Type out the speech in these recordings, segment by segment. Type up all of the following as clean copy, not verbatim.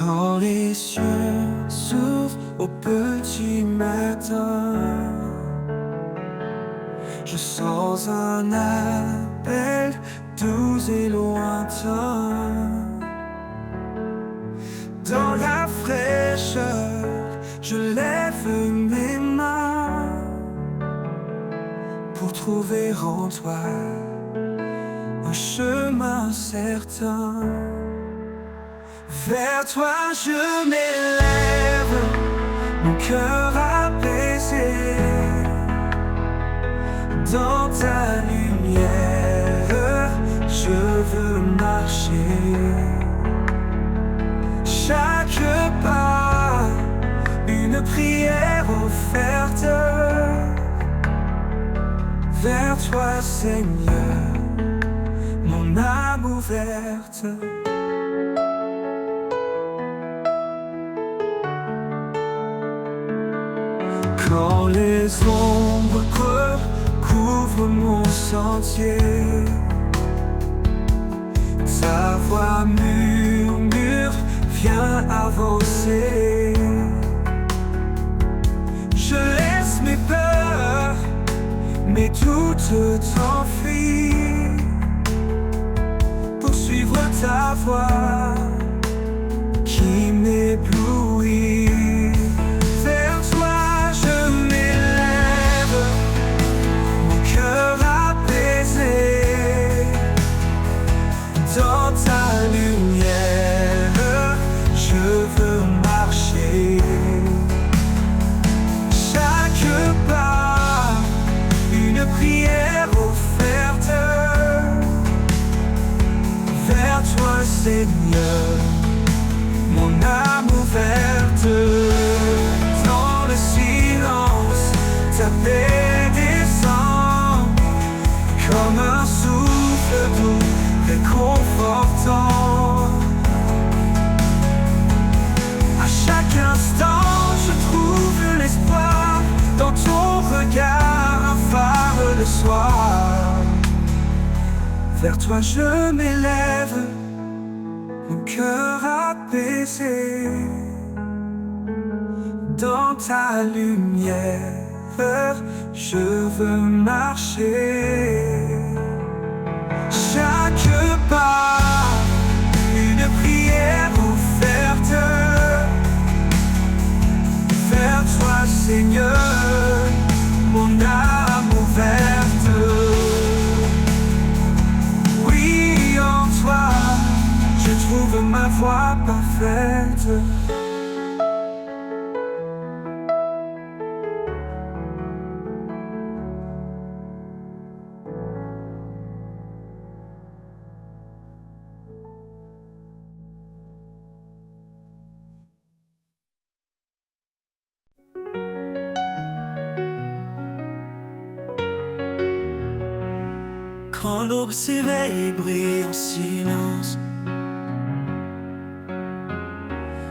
Quand les cieux s'ouvrent au petit matin, je sens un appel doux et lointain. Dans la fraîcheur, je lève mes mains pour trouver en toi un chemin certain. Vers toi je m'élève, mon cœur apaisé. Dans ta lumière, je veux marcher. Chaque pas, une prière offerte. Vers toi Seigneur, mon âme ouverte. Quand les ombres couvrent mon sentier, ta voix murmure, viens avancer. Je laisse mes peurs, mes doutes t'enfuient, pour suivre ta voix qui m'éblouit. Dans ta lumière, je veux marcher. Chaque pas, une prière offerte. Vers toi Seigneur, mon âme ouverte. Dans le silence, ta paix descend comme un souffle doux réconfortant. À chaque instant je trouve l'espoir, dans ton regard un phare le soir. Vers toi je m'élève, mon cœur apaisé. Dans ta lumière, je veux marcher. Chaque pas, une prière offerte. Vers toi Seigneur, mon âme ouverte. Oui, en toi, je trouve ma voie parfaite. Quand l'aube s'éveille et brille en silence,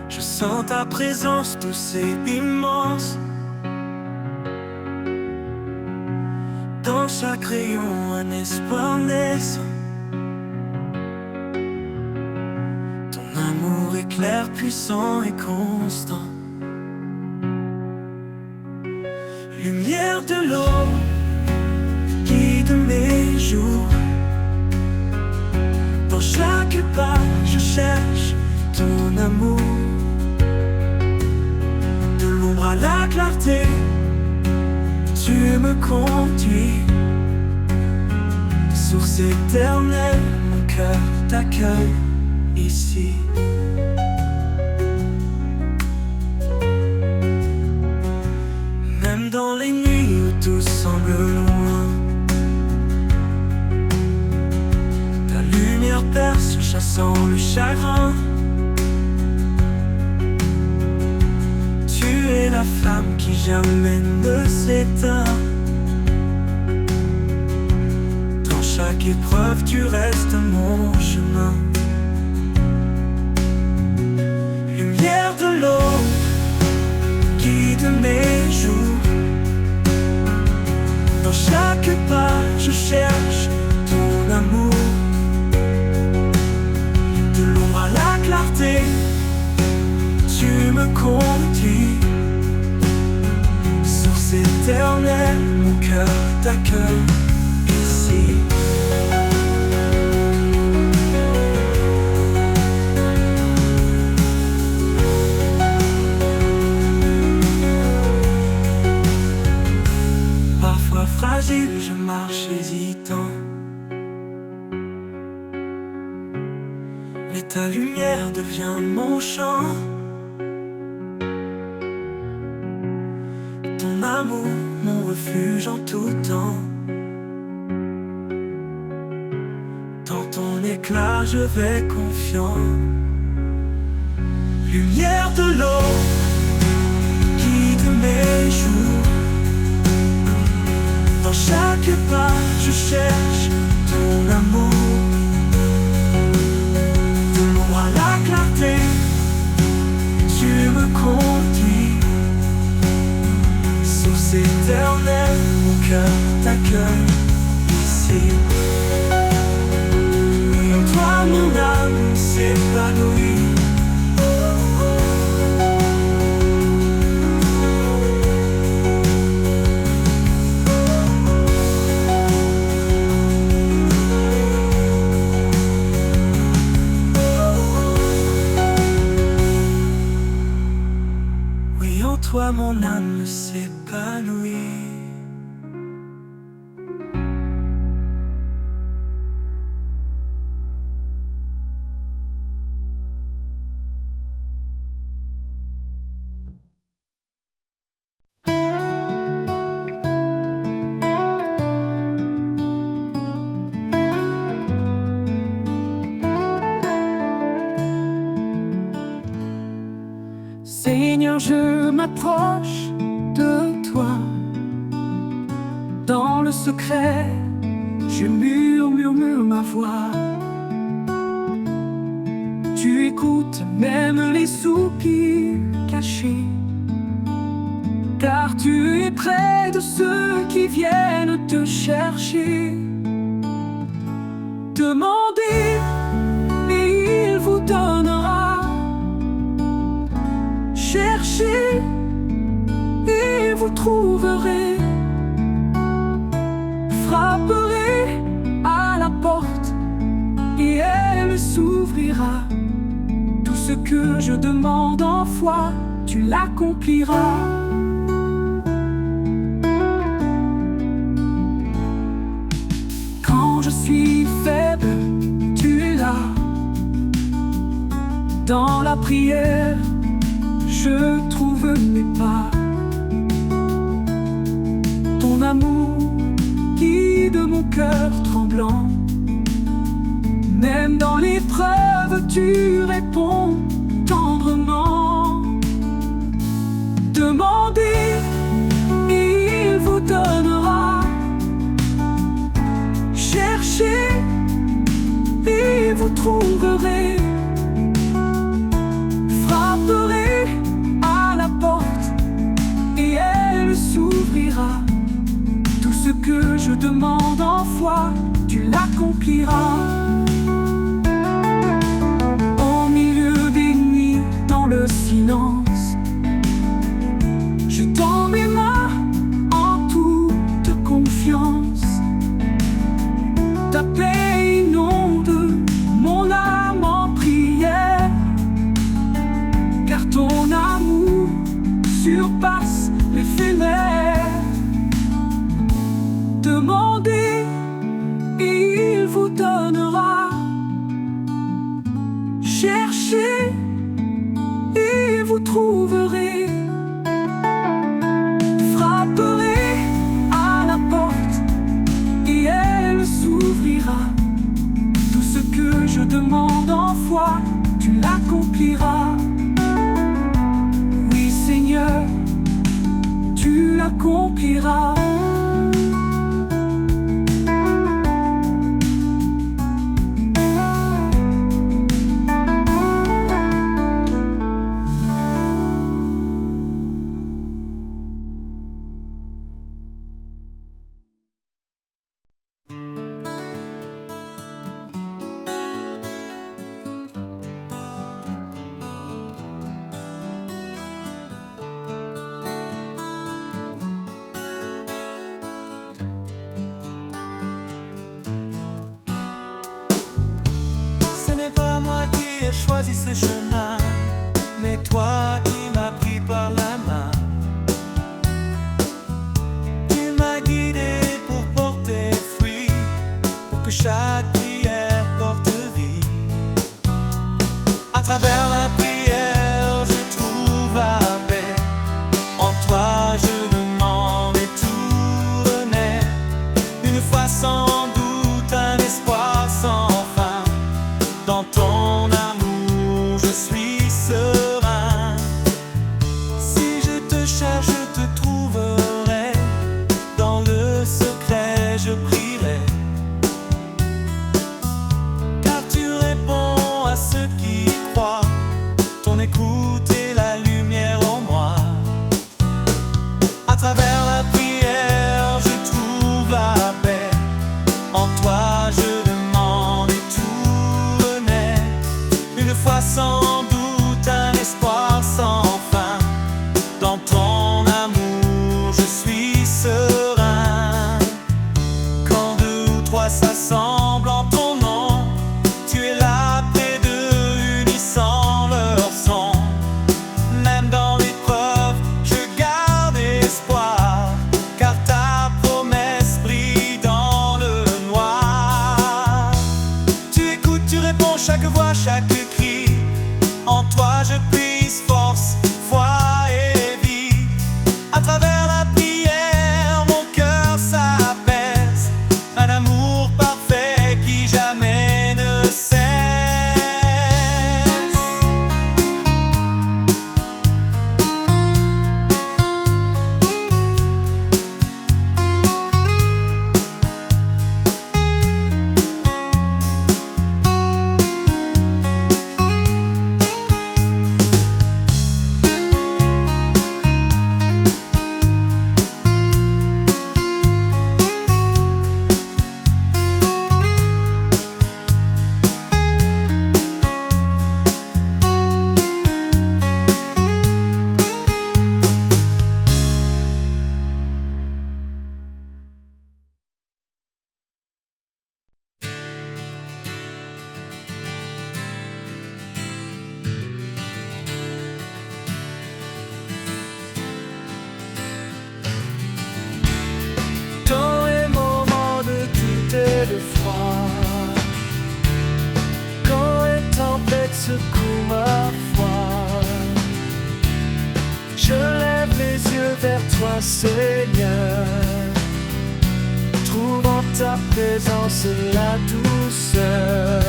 je sens ta présence douce et immense. Dans chaque rayon, un espoir naissant. Ton amour est clair, puissant et constant. Lumière de l'aube, guide mes jours. Dans chaque pas, je cherche ton amour. De l'ombre à la clarté, tu me conduis. Source éternelle, mon cœur t'accueille ici. Même dans les nuits où tout semble loin, ta lumière perce, chassant le chagrin. Tu es la flamme qui jamais ne s'éteint. Dans chaque épreuve, tu restes mon chemin. Lumière de l'aube, guide mes jours. Dans chaque pas, je cherche ton amour. De l'ombre à la clarté, me conduis. Source éternelle, mon cœur t'accueille ici. Parfois fragile, je marche hésitant, mais ta lumière devient mon chant. Ton amour, mon refuge en tout temps. Dans ton éclat, je vais confiant. Lumière de l'eau, guide mes jours. Dans chaque pas, je cherche ton amour. De l'ombre à la clarté, tu me conduis. Source éternelle, mon cœur t'accueille ici. Et en toi, mon âme s'épanouit. Toi, mon âme s'épanouit. Seigneur, je m'approche de toi. Dans le secret, je murmure ma voix. Tu écoutes même les soupirs cachés, car tu es près de ceux qui viennent te chercher. Demandez et il vous donnera. Cherchez et vous trouverez. Frapperez à la porte et elle s'ouvrira. Tout ce que je demande en foi, tu l'accompliras. Quand je suis faible, tu es là. Dans la prière, je trouve mes pas. Ton amour guide mon cœur tremblant. Même dans l'épreuve, tu réponds tendrement. Demandez et il vous donnera. Cherchez et vous trouverez. Frapperez à la porte et elle s'ouvrira. Tout ce que je demande en foi, tu l'accompliras. Au milieu des nuits, dans le silence, je tends mes mains en toute confiance. Ta paix inonde mon âme en prière, car ton amour surpasse l'éphémère. Demandez et il vous donnera. Cherchez et vous trouverez. Frapperez à la porte et elle s'ouvrira. Tout ce que je demande en foi, tu l'accompliras. Oui, Seigneur, tu l'accompliras. j'ai choisi ce chemin, mais toi tu m'as pris par la main. Tu m'as guidé pour porter fruit, pour que chaque prière porte vie. À travers la prière, je trouve la paix. En toi, je demande et tout renaît. Une fois sans doute, un espoir sans fin. Dans ton amour, je suis serein. Si je te cherche, je te trouverai. Dans le secret, je prierai. Car tu réponds à ceux qui croient. Ton écoute est la lumière en moi. À travers la prière, je trouve la paix. En toi, je demande et tout renaît. Une fois sans doute, un espoir sans fin. Dans ton amour, je suis serein. Quand deux ou trois s'assemblent en ton nom, tu es là près d'eux, unissant leur son. Même dans l'épreuve, je garde espoir, car ta promesse brille dans le noir. Tu écoutes, tu réponds chaque voix, chaque cri. En toi je puise force, foi et vie. À travers la prière, mon cœur s'apaise. Un amour parfait qui jamais ne cesse. Dans les moments de doute et de froid, quand les tempêtes secouent ma foi, je lève les yeux vers toi, Seigneur, trouvant ta présence la douceur.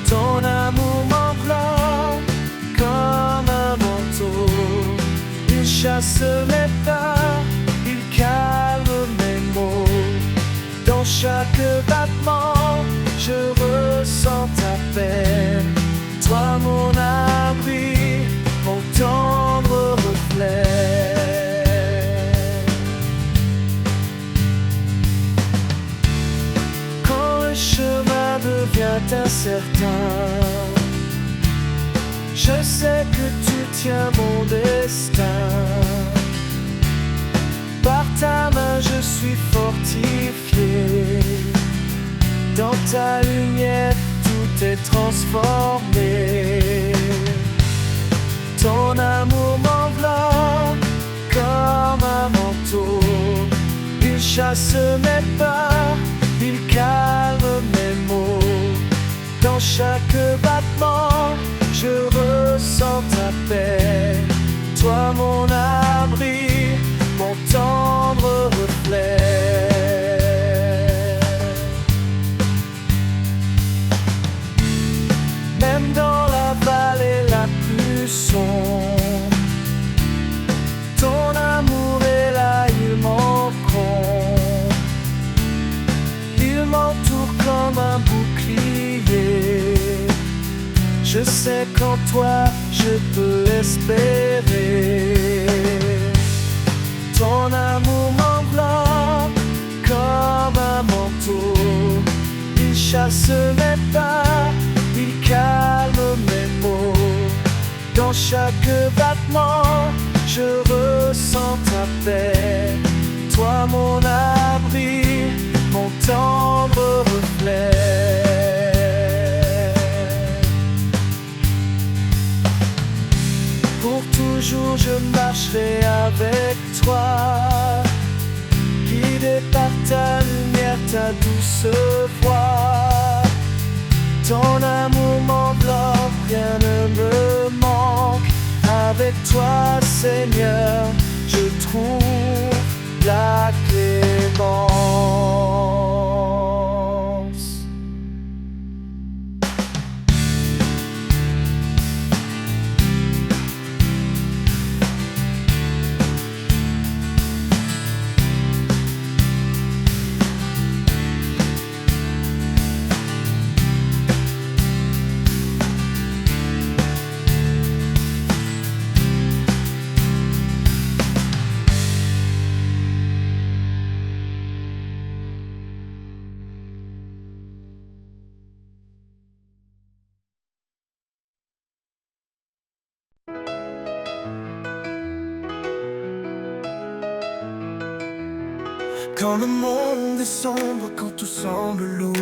Ton amour m'enveloppe comme un manteau, il chasse mes peurs, il calme mes maux. Dans chaque battement, je ressens ta paix. Toi mon abri, mon tendre reflet. Quand le chemin devient incertain, je sais que tu tiens mon destin. Par ta main je suis fortifié. Dans ta lumière tout est transformé. Ton amour m'enveloppe comme un manteau. Il chasse mes peurs, il calme mes maux. Dans chaque battement, je ressens ta paix. Toi mon abri, mon tendre reflet. Même dans la vallée la plus sombre, ton amour est là, il m'encombre. Il m'entoure comme un bouclier. Je sais qu'en toi je peux espérer. Ton amour m'enveloppe comme un manteau. Il chasse mes peurs, il calme mes maux. Dans chaque battement, je ressens ta paix. Toi mon abri, mon tendre reflet. ta douce voix. Ton amour m'enveloppe, rien ne me manque. Avec toi, Seigneur, je trouve la clémence. Quand le monde est sombre, quand tout semble lourd,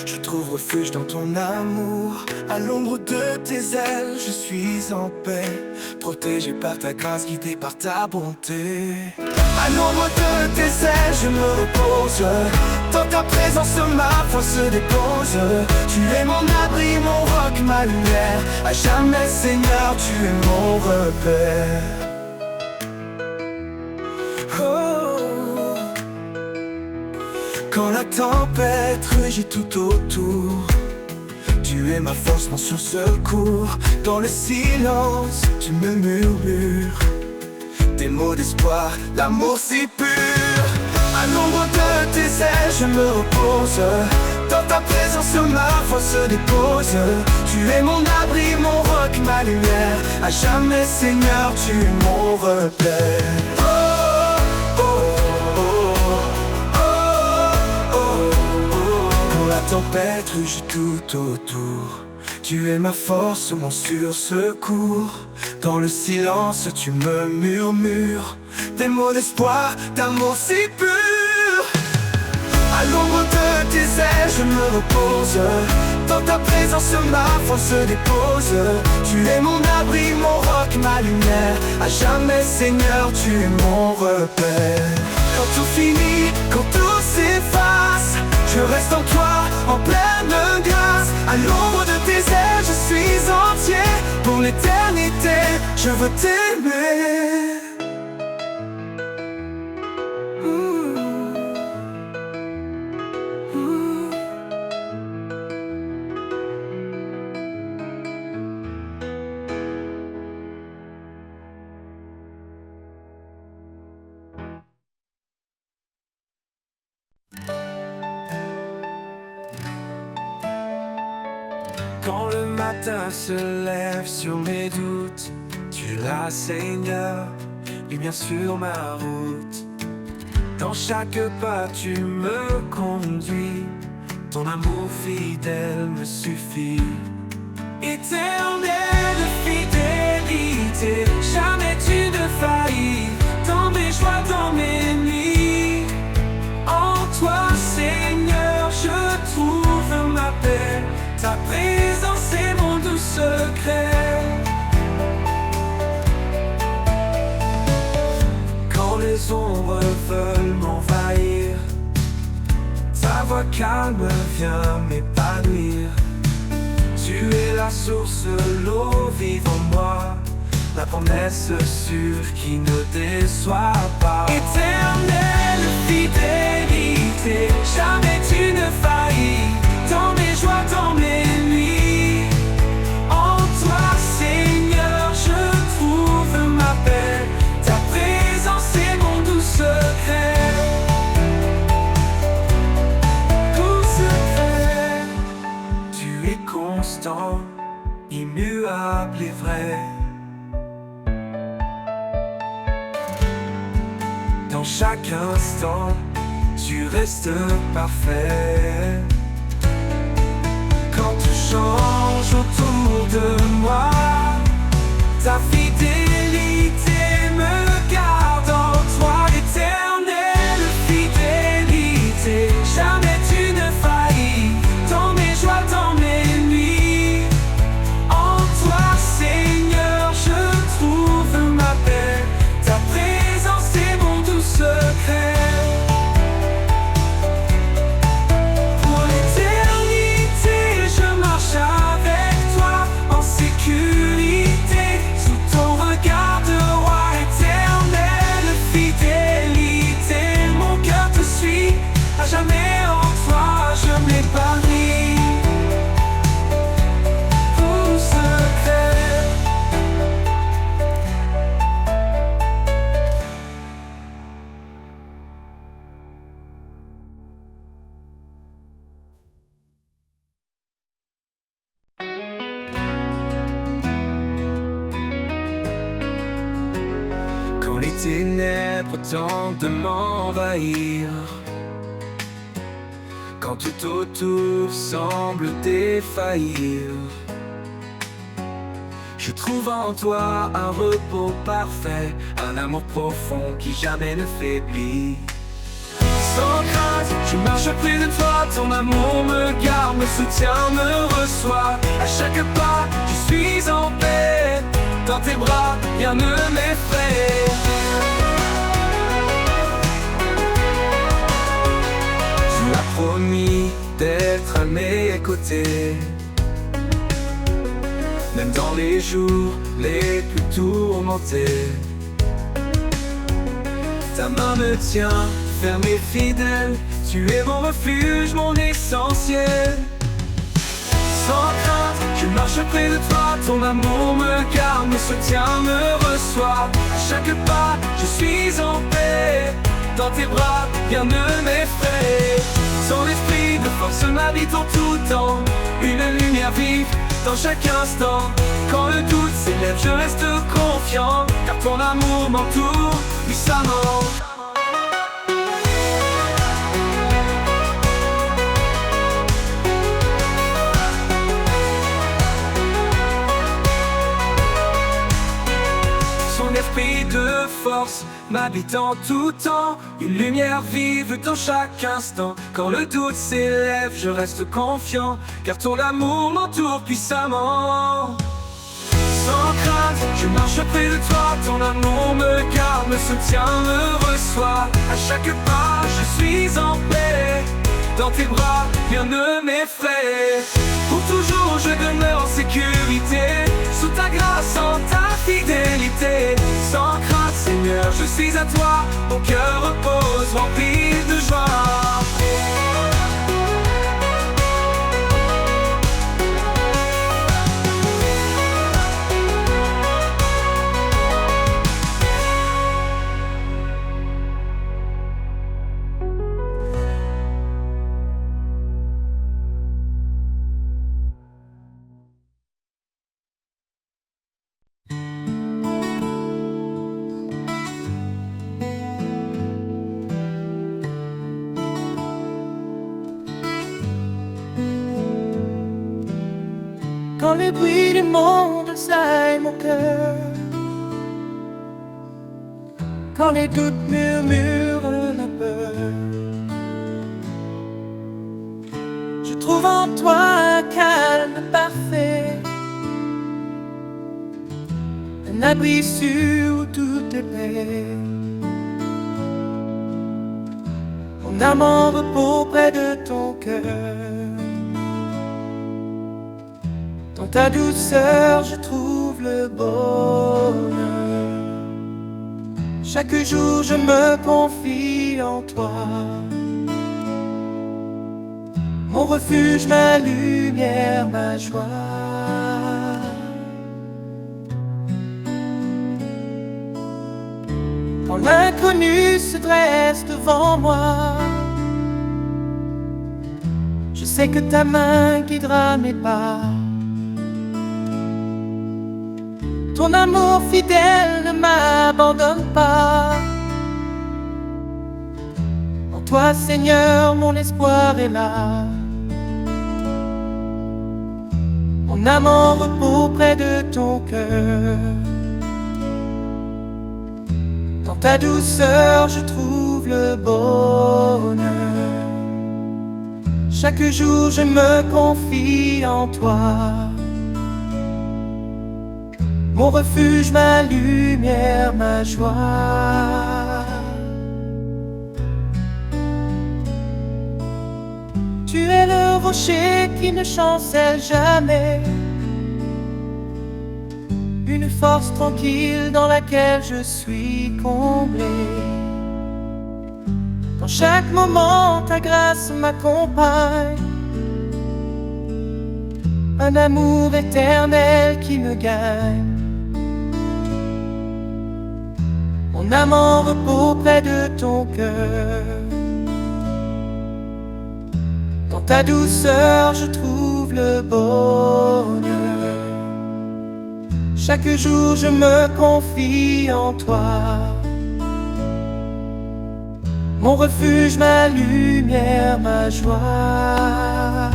je trouve refuge dans ton amour. À l'ombre de tes ailes, je suis en paix, protégé par ta grâce, guidé par ta bonté. À l'ombre de tes ailes, je me repose. Dans ta présence, ma foi se dépose. Tu es mon abri, mon roc, ma lumière. À jamais, Seigneur, tu es mon repère. Quand la tempête rugit tout autour, tu es ma force, mon sûr secours. Dans le silence, tu me murmures des mots d'espoir, l'amour si pur. À l'ombre de tes ailes, je me repose. Dans ta présence, ma foi se dépose. Tu es mon abri, mon roc, ma lumière. À jamais, Seigneur, tu es mon repère. La tempête rugit tout autour, tu es ma force, mon sûr secours. Dans le silence, tu me murmures des mots d'espoir, d'amour si pur. À l'ombre de tes ailes, je me repose. Dans ta présence, ma foi se dépose. Tu es mon abri, mon roc, ma lumière. À jamais, Seigneur, tu es mon repère. Quand tout finit, quand tout s'efface, je reste en toi, en pleine grâce. À l'ombre de tes ailes, je suis entier. Pour l'éternité, je veux t'aimer. Quand le matin se lève sur mes doutes, tu es là, Seigneur, lumière sur ma route. Dans chaque pas tu me conduis, ton amour fidèle me suffit. Éternelle fidélité, jamais tu ne faillis. Dans mes joies, dans mes nuits, en toi, Seigneur, je trouve ma paix. Ta présence est mon doux secret. Quand les ombres veulent m'envahir, ta voix calme vient m'épanouir. Tu es la source, l'eau vive en moi, la promesse sûre qui ne déçoit pas. Éternelle fidélité, jamais tu ne faillis. Dans mes joies, dans mes nuits, en toi, Seigneur, je trouve ma paix. Ta présence est mon doux secret. Doux secret. Tu es constant, immuable et vrai. Dans chaque instant, tu restes parfait. Quand tu changes autour de moi, ta fidélité me garde en toi. Éternelle fidélité, jamais tu ne faillis. Dans mes joies, dans mes nuits, en toi, Seigneur, je trouve ma paix. Ta présence est mon doux secret. ténèbres tentent de m'envahir, quand tout autour semble défaillir, je trouve en toi un repos parfait, un amour profond qui jamais ne faiblit. Sans crainte, je marche près de toi, ton amour me garde, me soutient, me reçoit. À chaque pas, je suis en paix, dans tes bras, rien ne m'effraie. Tu as promis d'être à mes côtés, même dans les jours les plus tourmentés. Ta main me tient, ferme et fidèle, tu es mon refuge, mon essentiel. Sans crainte, je marche près de toi, ton amour me garde, me soutient, me reçoit. À chaque pas, je suis en paix, dans tes bras, rien ne m'effraie. Ton esprit de force m'habite en tout temps, une lumière vive dans chaque instant. Quand le doute s'élève, je reste confiant, car ton amour m'entoure puissamment. Son esprit de force m'habite en tout temps, une lumière vive dans chaque instant. Quand le doute s'élève, je reste confiant, car ton amour m'entoure puissamment. Sans crainte, je marche près de toi, ton amour me garde, me soutient, me reçoit. À chaque pas, je suis en paix, dans tes bras, rien ne m'effraie. Pour toujours, je demeure en sécurité, sous ta grâce, en ta fidélité. Sans crainte, Seigneur, je suis à toi, mon cœur repose, rempli de joie. Quand les bruits du monde assaillent mon cœur, quand les doutes murmurent la peur, je trouve en toi un calme parfait, un abri sûr où tout est paix. Mon âme en repos près de ton cœur. Dans ta douceur, je trouve le bonheur. Chaque jour, je me confie en toi. Mon refuge, ma lumière, ma joie. Quand l'inconnu se dresse devant moi, je sais que ta main guidera mes pas. Ton amour fidèle ne m'abandonne pas. En toi, Seigneur, mon espoir est là. Mon âme en repos près de ton cœur. Dans ta douceur, je trouve le bonheur. Chaque jour, je me confie en toi. Mon refuge, ma lumière, ma joie. Tu es le rocher qui ne chancelle jamais, une force tranquille dans laquelle je suis comblé. Dans chaque moment, ta grâce m'accompagne, un amour éternel qui me gagne. Mon âme en repos près de ton cœur. Dans ta douceur, je trouve le bonheur. Chaque jour, je me confie en toi. mon refuge, ma lumière, ma joie.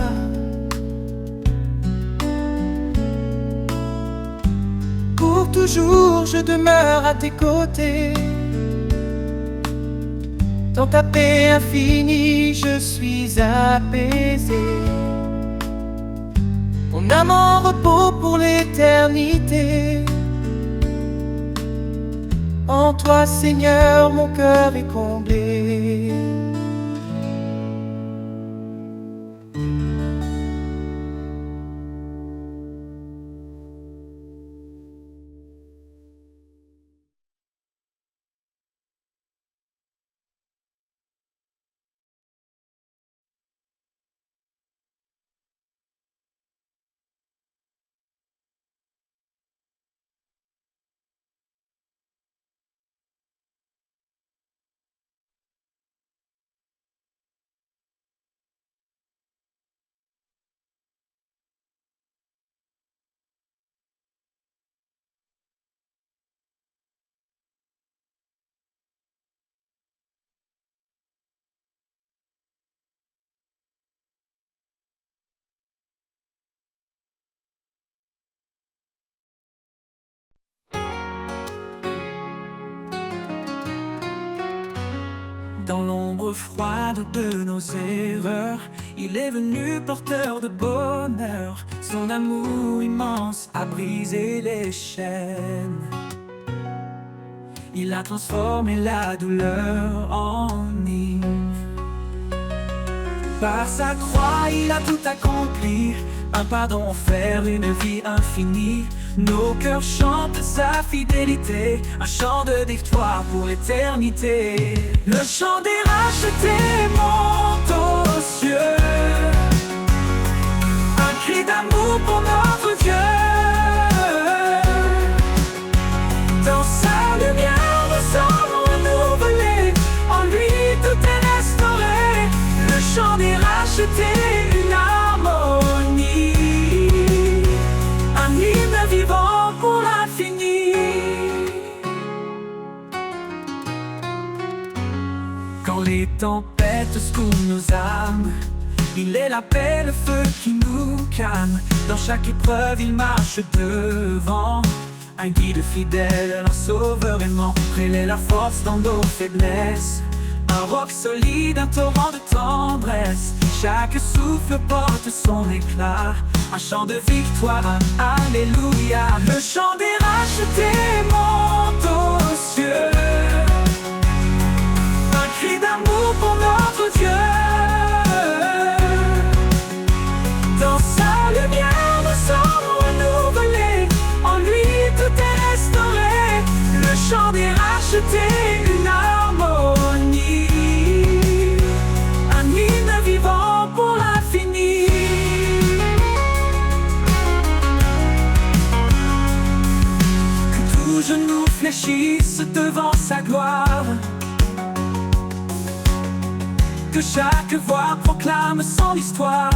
Pour toujours je demeure à tes côtés. Dans ta paix infinie, je suis apaisé. Mon âme en repos pour l'éternité. En toi, Seigneur, mon cœur est comblé. Dans l'ombre froide de nos erreurs, il est venu porteur de bonheur. Son amour immense a brisé les chaînes. Il a transformé la douleur en hymne. Par sa croix, il a tout accompli. Un pardon offert, une vie infinie. Nos cœurs chantent sa fidélité, un chant de victoire pour l'éternité. Le chant des rachetés monte aux cieux, un cri d'amour pour notre Dieu. Dans sa lumière, nous sommes renouvelés, en lui tout est restauré. Le chant des rachetés, une harmonie, un hymne vivant pour l'infini. Quand les tempêtes secouent nos âmes, il est la paix, le feu qui nous calme. Dans chaque épreuve, il marche devant, un guide fidèle, un sauveur aimant. Il est la force dans nos faiblesses, un roc solide, un torrent de tendresse. Chaque souffle porte son éclat, un chant de victoire, alléluia. Le chant des rachetés monte aux cieux, un cri d'amour pour notre Dieu. Dans sa lumière, nous sommes renouvelés, en lui tout est restauré. Le chant des rachetés, une harmonie, un hymne vivant pour l'infini. Que tout genou fléchisse devant sa gloire, que chaque voix proclame son histoire.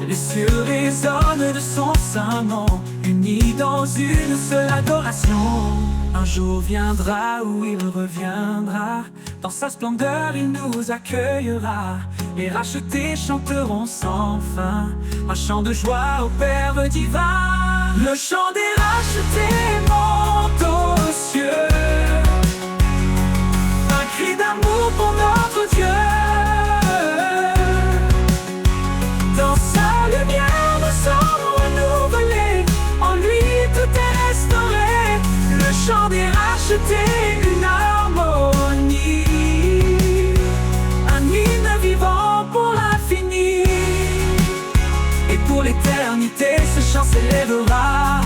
Les cieux résonnent de son saint nom, unis dans une seule adoration. Un jour viendra où il reviendra, dans sa splendeur il nous accueillera. Les rachetés chanteront sans fin, un chant de joie au Père divin. Le chant des rachetés monte aux cieux, un cri d'amour pour notre Dieu. Dans sa lumière, nous sommes renouvelés, en lui tout est restauré. Le chant des rachetés, une harmonie, un hymne vivant pour l'infini. Et pour l'éternité, ce chant s'élèvera.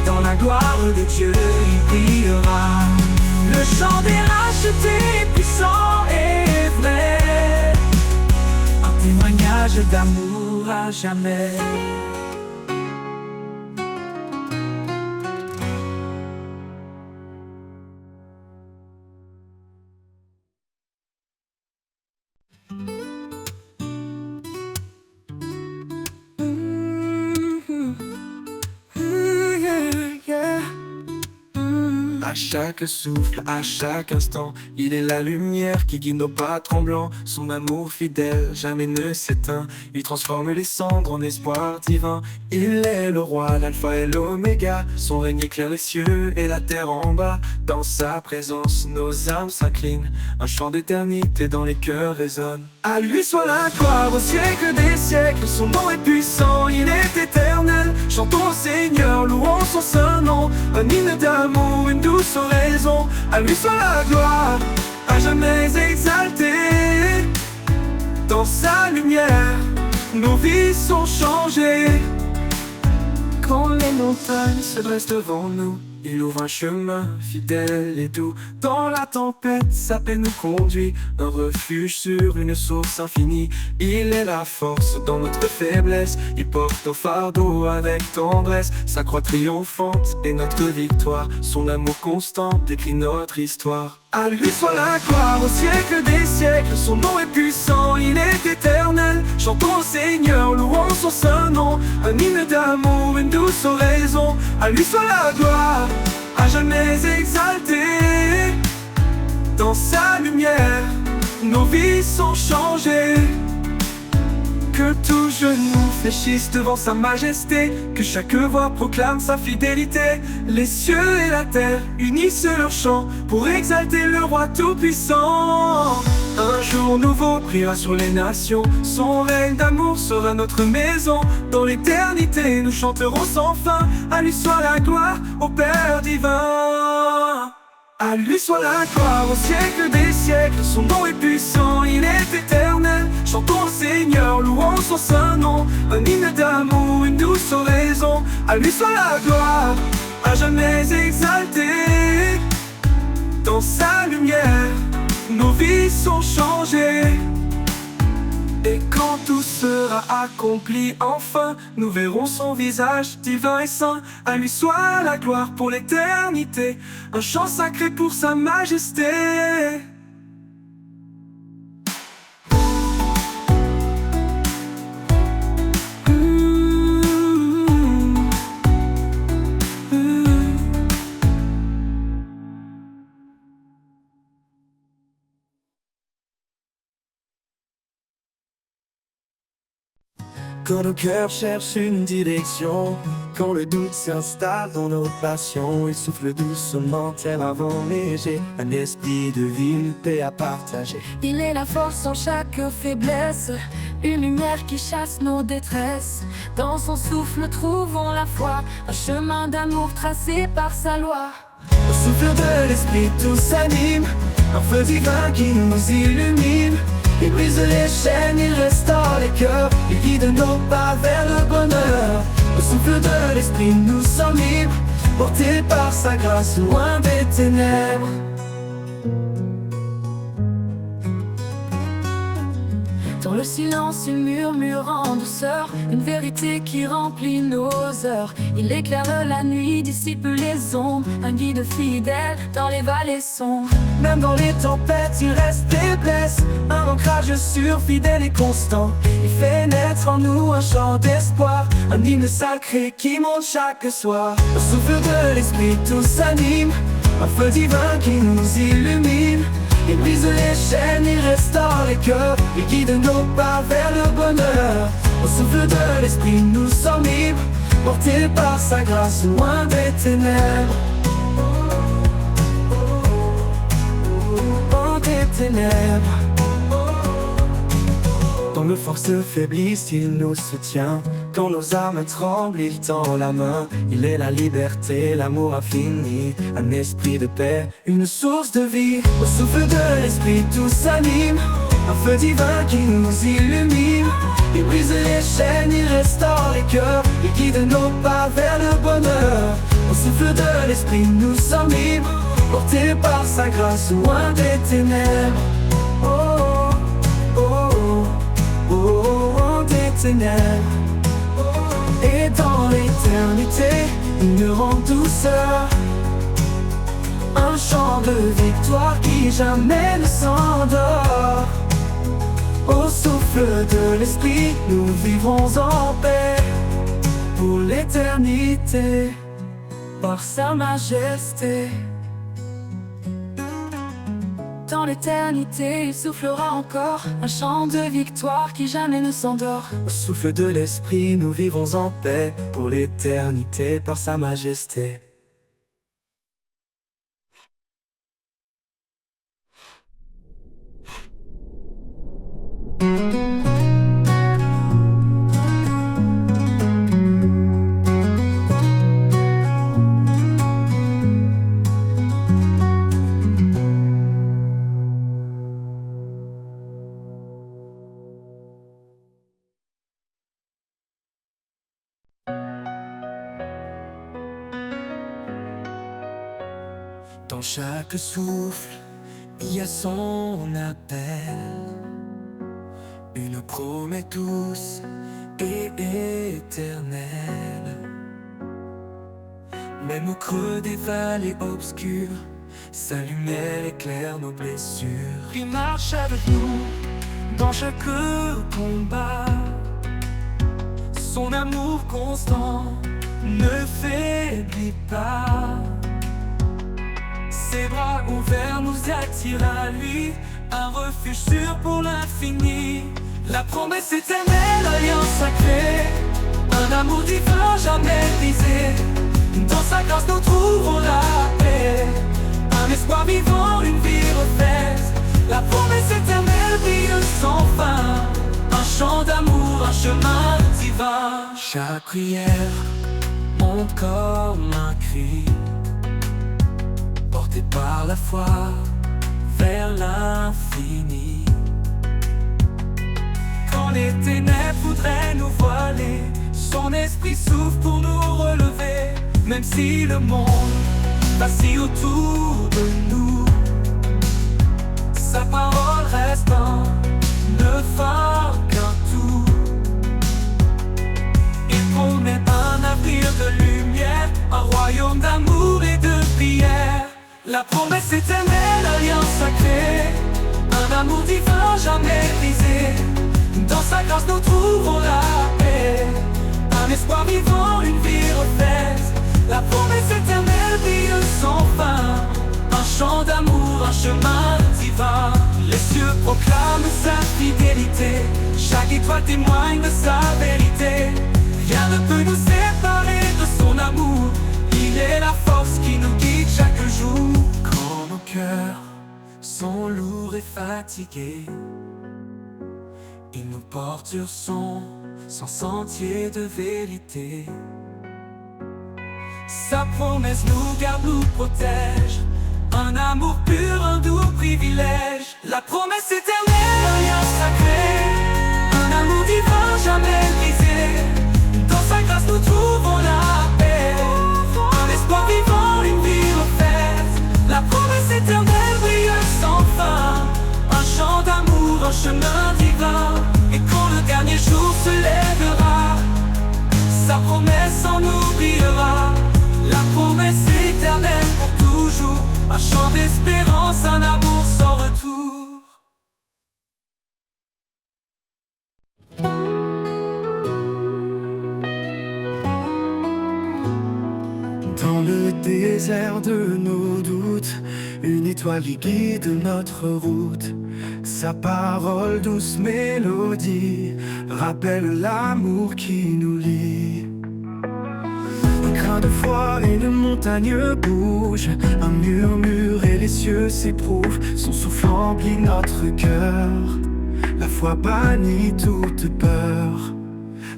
Dans la gloire de Dieu, il brillera. Le chant des rachetés, puissant et vrai, un témoignage d'amour à jamais. chaque souffle, à chaque instant. Il est la lumière qui guide nos pas tremblants. Son amour fidèle jamais ne s'éteint. Il transforme les cendres en espoir divin. Il est le roi, l'alpha et l'oméga. Son règne éclaire les cieux et la terre en bas. Dans sa présence, nos âmes s'inclinent. Un chant d'éternité dans les cœurs résonne. À lui soit la gloire au siècle des siècles. Son nom est puissant, il est éternel. Chantons au Seigneur, louons son saint nom. Un hymne d'amour, une douce oraison. À lui soit la gloire, à jamais exalté. Dans sa lumière, nos vies sont changées. Quand les montagnes se dressent devant nous, il ouvre un chemin fidèle et doux. Dans la tempête, sa paix nous conduit. Un refuge sur une source infinie. Il est la force dans notre faiblesse. Il porte nos fardeaux avec tendresse. Sa croix triomphante est notre victoire. Son amour constant décrit notre histoire. À lui soit la gloire au siècle des siècles. Son nom est puissant, il est éternel. Chantons au Seigneur, louons son saint nom. Un hymne d'amour, une douce oraison. À lui soit la gloire, à jamais exalté. Dans sa lumière, nos vies sont changées. Que tout genou fléchisse devant sa majesté. Que chaque voix proclame sa fidélité. Les cieux et la terre unissent leurs chants pour exalter le roi tout-puissant. Un jour nouveau brillera sur les nations. Son règne d'amour sera notre maison. Dans l'éternité nous chanterons sans fin. À lui soit la gloire, au Père divin. À lui soit la gloire au siècle des siècles. Son nom est puissant, il est éternel. Chantons au Seigneur, louons son saint nom. Un hymne d'amour, une douce oraison. À lui soit la gloire, à jamais exalté. Dans sa lumière, nos vies sont changées. Et quand tout sera accompli enfin, nous verrons son visage divin et saint. À lui soit la gloire pour l'éternité. Un chant sacré pour sa majesté. Quand nos cœurs cherchent une direction, quand le doute s'installe dans nos passions, il souffle doucement, tel un vent léger, un esprit de vie, une paix à partager. Il est la force en chaque faiblesse, une lumière qui chasse nos détresses. Dans son souffle trouvons la foi, un chemin d'amour tracé par sa loi. Au souffle de l'esprit tout s'anime, un feu divin qui nous illumine. Il brise les chaînes, il restaure les cœurs, il guide nos pas vers le bonheur. Au souffle de l'esprit nous sommes libres, portés par sa grâce loin des ténèbres. Dans le silence, il murmure en douceur, une vérité qui remplit nos heures. Il éclaire la nuit, dissipe les ombres, un guide fidèle dans les vallées sombres. Même dans les tempêtes, il reste des blesses, un ancrage sûr, fidèle et constant. Il fait naître en nous un chant d'espoir, un hymne sacré qui monte chaque soir. Au souffle de l'esprit tout s'anime, un feu divin qui nous illumine. Il brise les chaînes, il restaure les cœurs, il guide nos pas vers le bonheur. Au souffle de l'esprit nous sommes libres, portés par sa grâce loin des ténèbres. Loin des ténèbres. Quand nos forces faiblissent, il nous soutient. Quand nos âmes tremblent, il tend la main. Il est la liberté, l'amour infini, un esprit de paix, une source de vie. Au souffle de l'esprit tout s'anime, un feu divin qui nous illumine. Il brise les chaînes, il restaure les cœurs, il guide nos pas vers le bonheur. Au souffle de l'esprit nous sommes libres, portés par sa grâce loin des ténèbres. Oh, oh, oh, oh, oh, des ténèbres. Et dans l'éternité, une grande douceur, un chant de victoire qui jamais ne s'endort. Au souffle de l'esprit, nous vivrons en paix pour l'éternité, par sa majesté. l'éternité, il soufflera encore un chant de victoire qui jamais ne s'endort. Au souffle de l'esprit, nous vivrons en paix pour l'éternité par sa majesté. Dans chaque souffle, il y a son appel, une promesse douce et éternelle. Même au creux des vallées obscures, sa lumière éclaire nos blessures. Il marche avec nous dans chaque combat. Son amour constant ne faiblit pas. Ses bras ouverts nous attirent à lui, un refuge sûr pour l'infini. La promesse éternelle, l'alliance sacrée, un amour divin jamais brisé. Dans sa grâce nous trouvons la paix, un espoir vivant, une vie refaite. La promesse éternelle brille sans fin, un chant d'amour, un chemin divin. Chaque prière monte comme un cri, porté par la foi vers l'infini. Quand les ténèbres voudraient nous voiler, son esprit souffle pour nous relever. Même si le monde vacille autour de nous, sa parole reste un phare qu'un tout. Il promet un avenir de lumière, un royaume d'amour et de prière. La promesse éternelle, alliance sacrée, un amour divin jamais brisé. Dans sa grâce nous trouvons la paix, un espoir vivant, une vie refaite. La promesse éternelle brille sans fin, un chant d'amour, un chemin divin. Les cieux proclament sa fidélité, chaque étoile témoigne de sa vérité. Rien ne peut nous séparer de son amour, il est la force qui nous guide chaque jour. Quand nos cœurs sont lourds et fatigués, il nous porte sur son sentier de vérité. Sa promesse nous garde, nous protège, un amour pur, un doux privilège. La promesse éternelle, alliance sacrée, un amour divin jamais brisé. Dans sa grâce nous trouvons la paix, un espoir vivant, une vie refaite. La promesse éternelle brille sans fin, un chant d'amour, un chemin divin. Et quand le dernier jour se lèvera, sa promesse en nous brillera. La promesse éternelle pour toujours, un chant d'espérance, un amour sans retour. Dans le désert de nos doutes, une étoile guide notre route. Sa parole, douce mélodie, rappelle l'amour qui nous lie. Un grain de foi et une montagne bouge, un murmure et les cieux s'éprouvent. Son souffle emplit notre cœur, la foi bannit toute peur.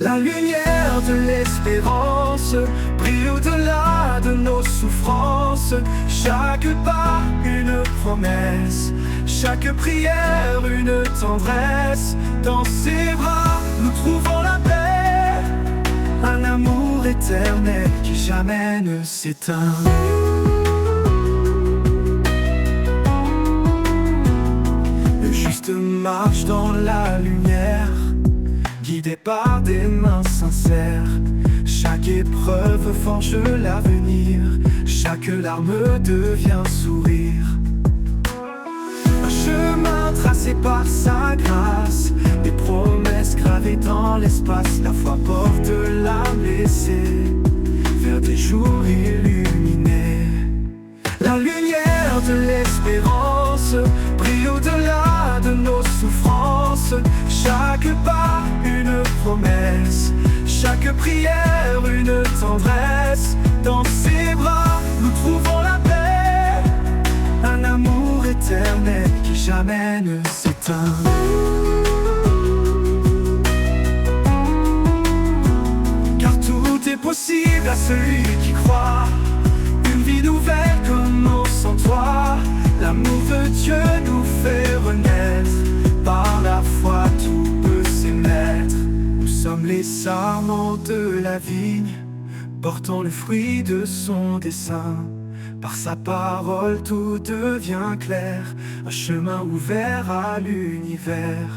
La lumière de l'espérance brille au-delà de nos souffrances. Chaque pas une promesse, chaque prière une tendresse. Dans ses bras nous trouvons la paix, un amour éternel qui jamais ne s'éteint. Le juste marche dans la lumière, guidé par des mains sincères. Chaque épreuve forge l'avenir, chaque larme devient sourire. Un chemin tracé par sa grâce, des promesses gravées dans l'espace. La foi porte l'âme blessée vers des jours illuminés. La lumière de l'espérance brille chaque prière une tendresse. Dans ses bras, nous trouvons la paix, un amour éternel qui jamais ne s'éteint. Car tout est possible à celui qui croit, une vie nouvelle commence en toi. L'amour de Dieu nous fait renaître, par la foi tout peut s'émettre. Nous sommes les sarments de la vigne, portant le fruit de son dessein. Par sa parole tout devient clair, un chemin ouvert à l'univers.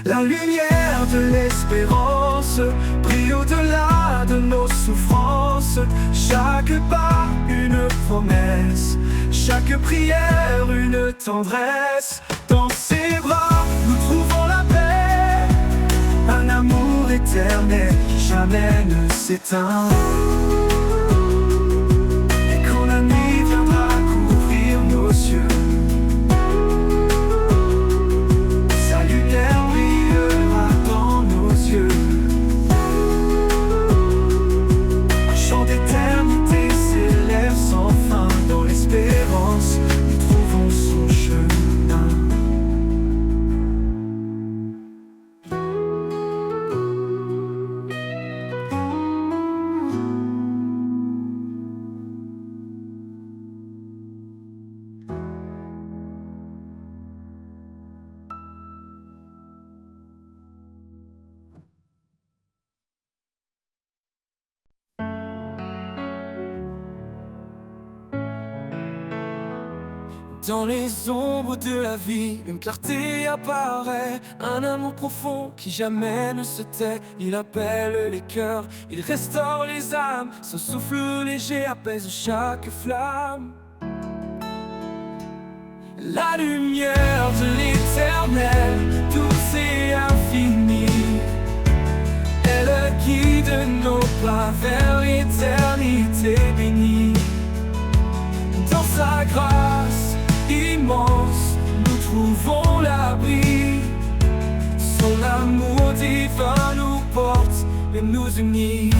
La lumière de l'espérance brille au-delà de nos souffrances. Chaque pas une promesse, chaque prière une tendresse. Dans ses bras nous trouvons la paix, un amour éternel qui jamais ne s'éteint. Et quand la nuit viendra couvrir nos yeux, sa lumière brillera dans nos yeux. Un chant d'éternité s'élève sans fin. Dans l'espérance, nous trouvons son chemin. Dans les ombres de la vie, une clarté apparaît, un amour profond qui jamais ne se tait. Il appelle les cœurs, il restaure les âmes, son souffle léger apaise chaque flamme. La lumière de l'éternel, douce et infinie, elle guide nos pas vers l'éternité bénie. Dans sa grâce immense, nous trouvons l'abri. Son amour divin nous porte et nous unit.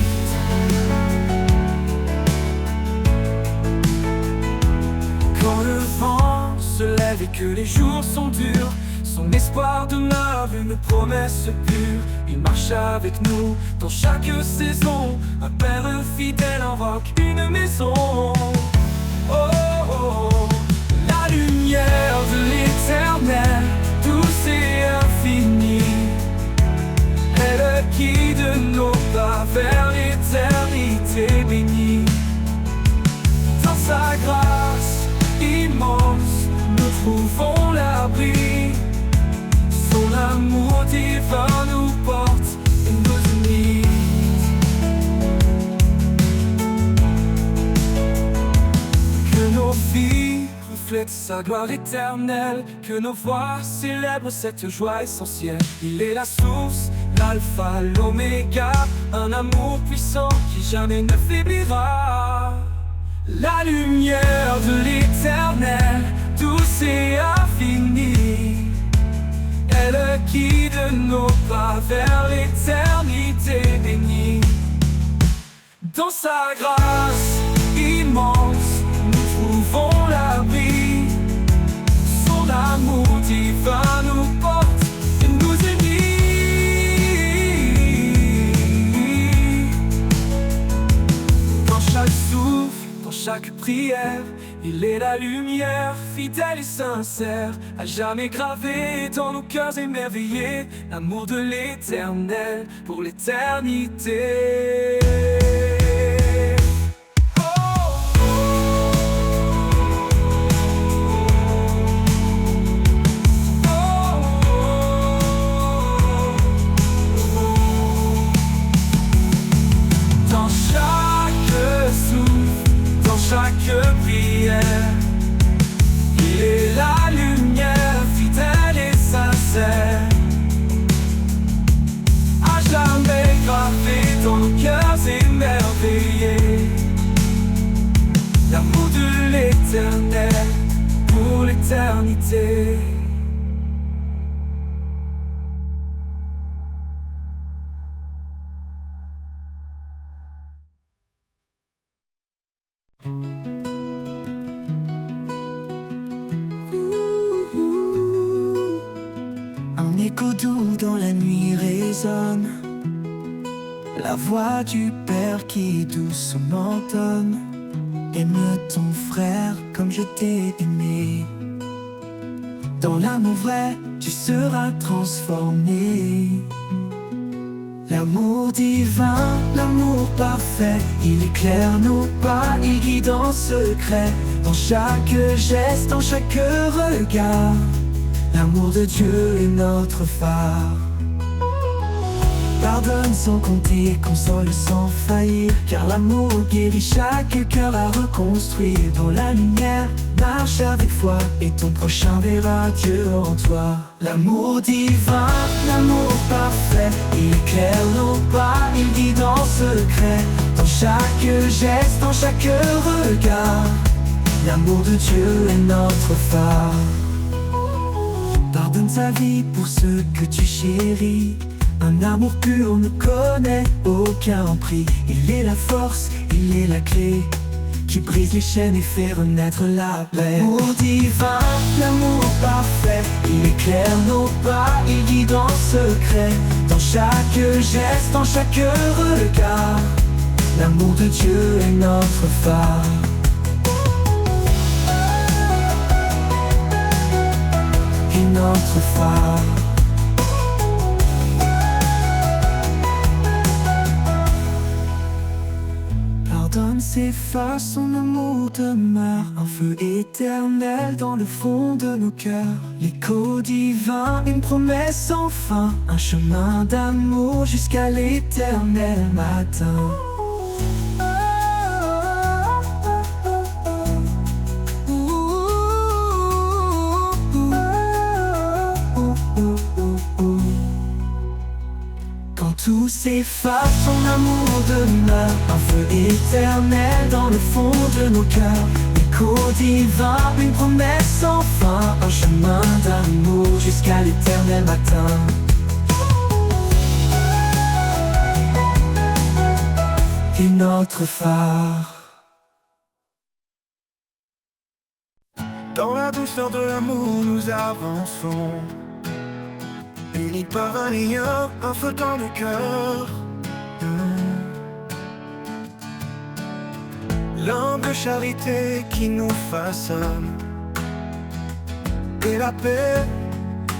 Quand le vent se lève et que les jours sont durs, son espoir demeure une promesse pure. Il marche avec nous dans chaque saison, un père fidèle invoque une maison. Oh, oh, oh. La lumière de l'éternel, douce et infinie, elle guide nos pas vers l'éternité bénie. Dans sa grâce immense, nous trouvons l'abri. Son amour divin nous porte et nous unit. Que nos vies reflètent sa gloire éternelle, que nos voix célèbrent cette joie essentielle. Il est la source, l'alpha, l'oméga, un amour puissant qui jamais ne faiblira. La lumière de l'éternel, douce et infinie, elle guide nos pas vers l'éternité bénie. Dans sa grâce immense, nous trouvons l'abri. Son amour divin nous porte et nous unit. Dans chaque souffle, dans chaque prière, il est la lumière, fidèle et sincère, à jamais gravé dans nos cœurs émerveillés, l'amour de l'éternel pour l'éternité. Dans chaque souffle, dans chaque prière, il est la lumière, fidèle et sincère, à jamais gravé dans nos cœurs émerveillés, l'amour de l'éternel pour l'éternité. écho doux dans la nuit résonne, la voix du Père qui doucement donne. Aime ton frère comme je t'ai aimé. Dans l'amour vrai, tu seras transformé. L'amour divin, l'amour parfait, il éclaire nos pas, il guide en secret. Dans chaque geste, dans chaque regard, l'amour de Dieu est notre phare. Pardonne sans compter, console sans faillir, car l'amour guérit chaque cœur à reconstruire. Dans la lumière, marche avec foi, et ton prochain verra Dieu en toi. L'amour divin, l'amour parfait, il éclaire nos pas, il guide en secret. Dans chaque geste, dans chaque regard, l'amour de Dieu est notre phare. Pardonne sa vie pour ce que tu chéris. Un amour pur ne connaît aucun prix. Il est la force, il est la clé qui brise les chaînes et fait renaître la paix. L'amour divin, l'amour parfait, il éclaire nos pas, il guide en secret. Dans chaque geste, dans chaque regard, l'amour de Dieu est notre phare. Et notre phare. Pardonne, s'efface, son amour demeure, un feu éternel dans le fond de nos cœurs. L'écho divin, une promesse sans fin, un chemin d'amour jusqu'à l'éternel matin. Tout s'efface, son amour demeure, un feu éternel dans le fond de nos cœurs. L'écho divin, une promesse sans fin, un chemin d'amour jusqu'à l'éternel matin. Et notre phare. Dans la douceur de l'amour, nous avançons. Unis par un lien, un feu dans le cœur. L'âme de charité qui nous façonne, et la paix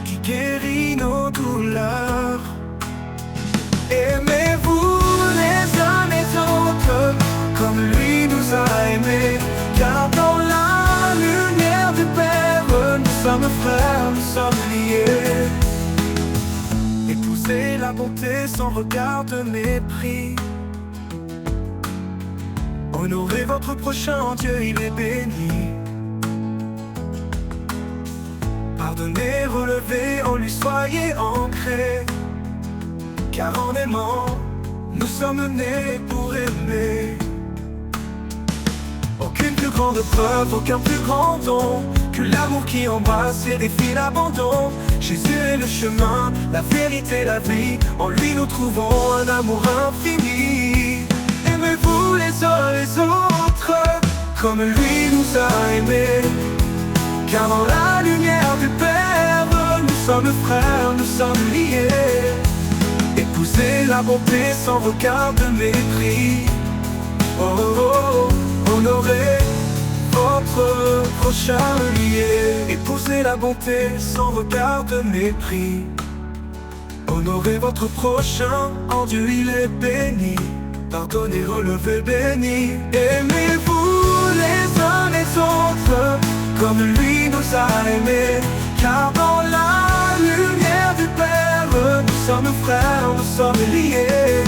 qui guérit nos douleurs. Aimez-vous les uns les autres comme lui nous a aimés, car dans la lumière du Père, nous sommes frères, nous sommes liés. Épousez la bonté sans regard de mépris. Honorez votre prochain, Dieu il est béni. Pardonnez, relevez, en lui soyez ancrés. Car en aimant, nous sommes nés pour aimer. Aucune plus grande preuve, aucun plus grand don que l'amour qui embrasse et défie l'abandon. Jésus est le chemin, la vérité, la vie. En lui nous trouvons un amour infini. Aimez-vous les uns les autres comme lui nous a aimés, car dans la lumière du Père, nous sommes frères, nous sommes liés. Épousez la bonté sans regard de mépris. Oh, oh, oh, honorez votre prochain lié. Épousez la bonté sans regard de mépris. Honorez votre prochain, en Dieu il est béni. Pardonnez, relevez, béni. Aimez-vous les uns les autres comme lui nous a aimés, car dans la lumière du Père, nous sommes frères, nous sommes liés.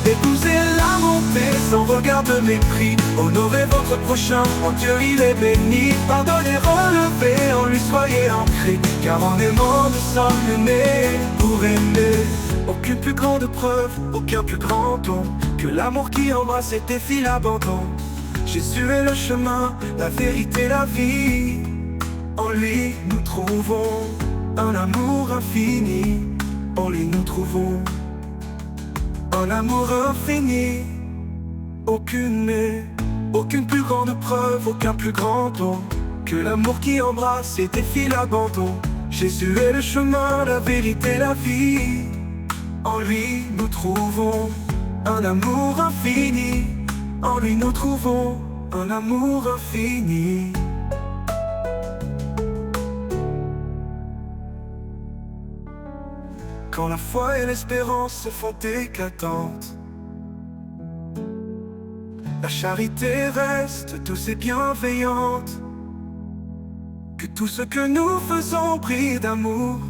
Épousez la bonté sans regard de mépris. Honorez votre prochain, en Dieu il est béni. Pardonnez, relevez, en lui soyez ancrés, car en aimant nous sommes nés pour aimer. Aucune plus grande preuve, aucun plus grand don que l'amour qui embrasse et défie l'abandon. Jésus est le chemin, la vérité, la vie. En lui nous trouvons un amour infini. En lui nous trouvons un amour infini. Aucune plus grande preuve, aucun plus grand don que l'amour qui embrasse et défie l'abandon. Jésus est le chemin, la vérité, la vie. En lui nous trouvons un amour infini. En lui nous trouvons un amour infini. Quand la foi et l'espérance se font éclatantes, la charité reste douce et bienveillante. Que tout ce que nous faisons brille d'amour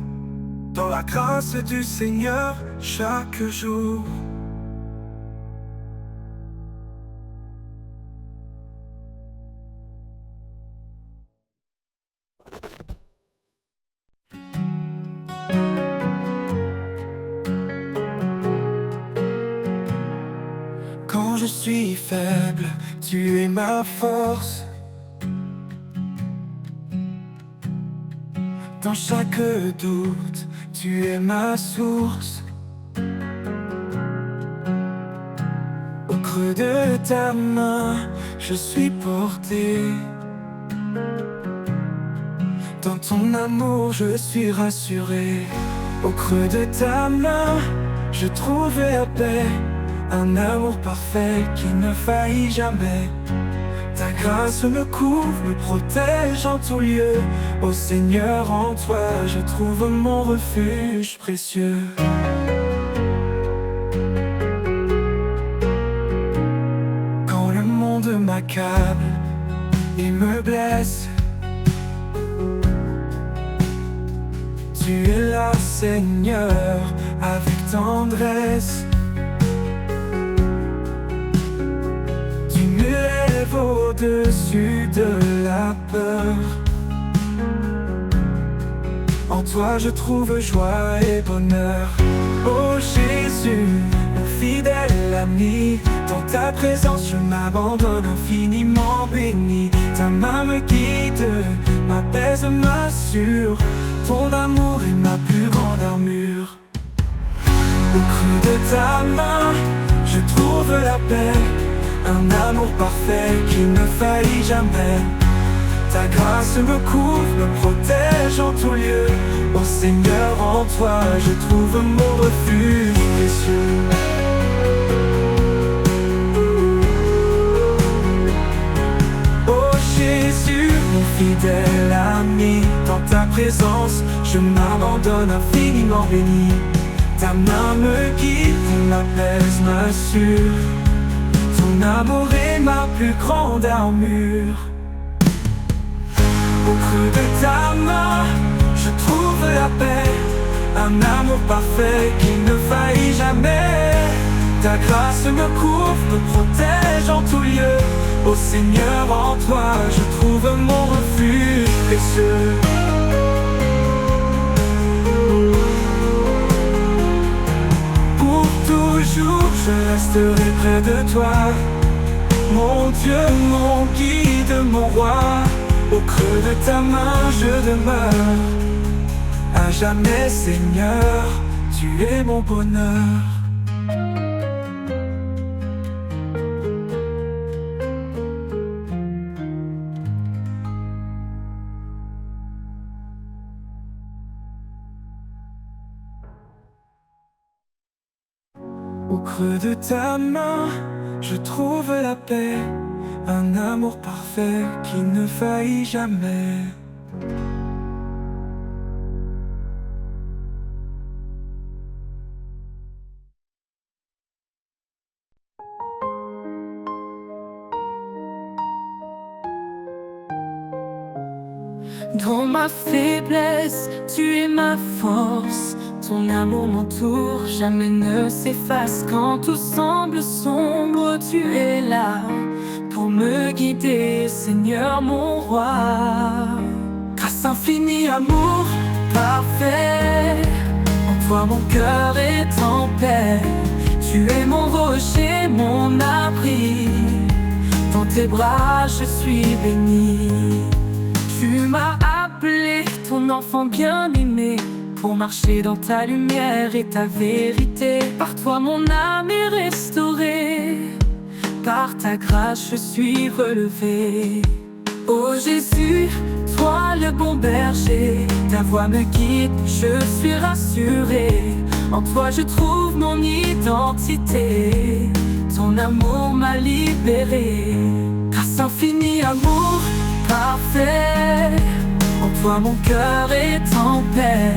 dans la grâce du Seigneur chaque jour. Quand je suis faible, tu es ma force. Dans chaque doute, tu es ma source. Au creux de ta main, je suis porté. Dans ton amour, je suis rassuré. Au creux de ta main, je trouve la paix. Un amour parfait qui ne faillit jamais. Ta grâce me couvre, me protège en tout lieu. Ô Seigneur, en toi, je trouve mon refuge précieux. Quand le monde m'accable et me blesse, tu es là, Seigneur, avec tendresse. Au-dessus de la peur, en toi je trouve joie et bonheur. Oh Jésus, mon fidèle ami, dans ta présence je m'abandonne infiniment béni. Ta main me guide, m'apaise, m'assure. Ton amour est ma plus grande armure. Au creux de ta main, je trouve la paix. Un amour parfait qui ne faillit jamais. Ta grâce me couvre, me protège en tout lieu. Ô Seigneur, en toi, je trouve mon refuge précieux. Oh Jésus, mon fidèle ami, dans ta présence, je m'abandonne infiniment béni. Ta main me guide, m'apaise, m'assure. Ton amour est ma plus grande armure. Au creux de ta main, je trouve la paix. Un amour parfait qui ne faillit jamais. Ta grâce me couvre, me protège en tout lieu. Ô Seigneur, en toi, je trouve mon refuge précieux. Toujours je resterai près de toi. Mon Dieu, mon guide, mon roi. Au creux de ta main je demeure. À jamais Seigneur, tu es mon bonheur. Au creux de ta main, je trouve la paix. Un amour parfait qui ne faillit jamais. Dans ma faiblesse, tu es ma force. Ton amour m'entoure, jamais ne s'efface. Quand tout semble sombre, tu es là pour me guider, Seigneur mon roi. Grâce infinie, amour parfait, en toi mon cœur est en paix. Tu es mon rocher, mon abri, dans tes bras je suis béni. Tu m'as appelé ton enfant bien-aimé, pour marcher dans ta lumière et ta vérité. Par toi mon âme est restaurée, par ta grâce je suis relevé. Oh Jésus, toi le bon berger, ta voix me guide, je suis rassuré. En toi je trouve mon identité, ton amour m'a libéré. Grâce infinie, amour parfait, en toi mon cœur est en paix.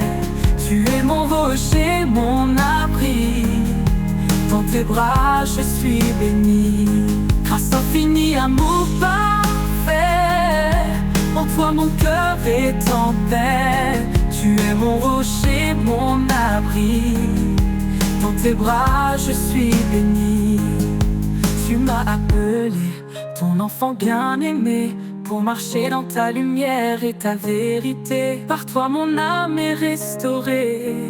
Tu es mon rocher, mon abri, dans tes bras je suis béni. Grâce infinie, amour parfait, en toi mon cœur est en paix. Tu es mon rocher, mon abri, dans tes bras je suis béni. Tu m'as appelé ton enfant bien-aimé, pour marcher dans ta lumière et ta vérité. Par toi mon âme est restaurée,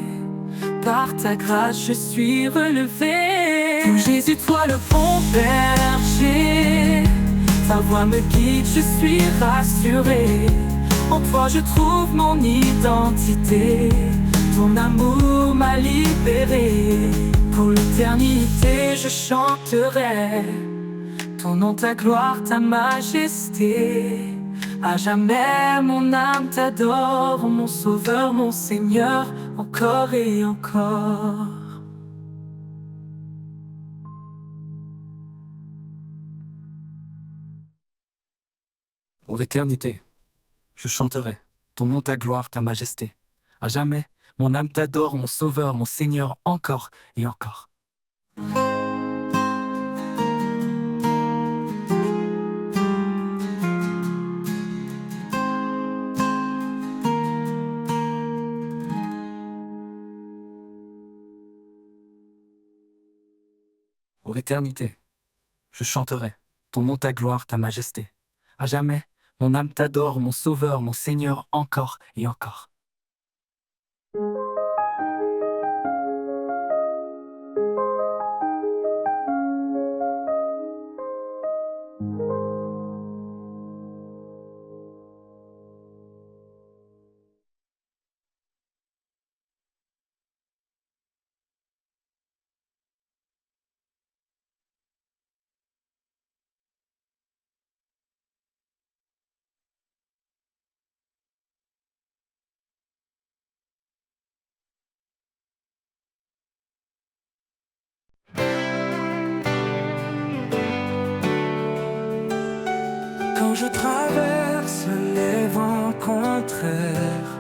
par ta grâce je suis relevé. Ô Jésus, toi le bon berger, ta voix me guide, je suis rassuré. En toi je trouve mon identité, ton amour m'a libéré. Pour l'éternité je chanterai ton nom, ta gloire, ta majesté. À jamais mon âme t'adore, mon sauveur, mon Seigneur, encore et encore. Pour l'éternité, je chanterai ton nom, ta gloire, ta majesté. À jamais, mon âme t'adore, mon sauveur, mon Seigneur, encore et encore. Pour l'éternité, je chanterai ton nom, ta gloire, ta majesté. À jamais, mon âme t'adore, mon sauveur, mon Seigneur, encore et encore. Quand je traverse les vents contraires,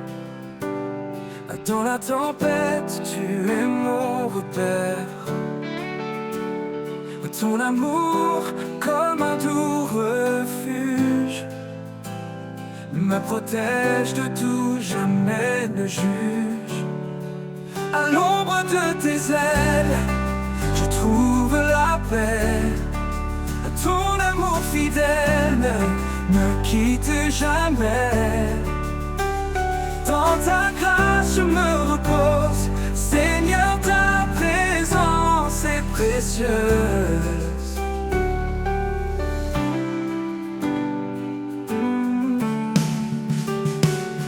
dans la tempête, tu es mon repère. Ton amour, comme un doux refuge, me protège de tout, jamais ne juge. À l'ombre de tes ailes, je trouve la paix. Ton amour fidèle ne me quitte jamais. Dans ta grâce je me repose, Seigneur, ta présence est précieuse.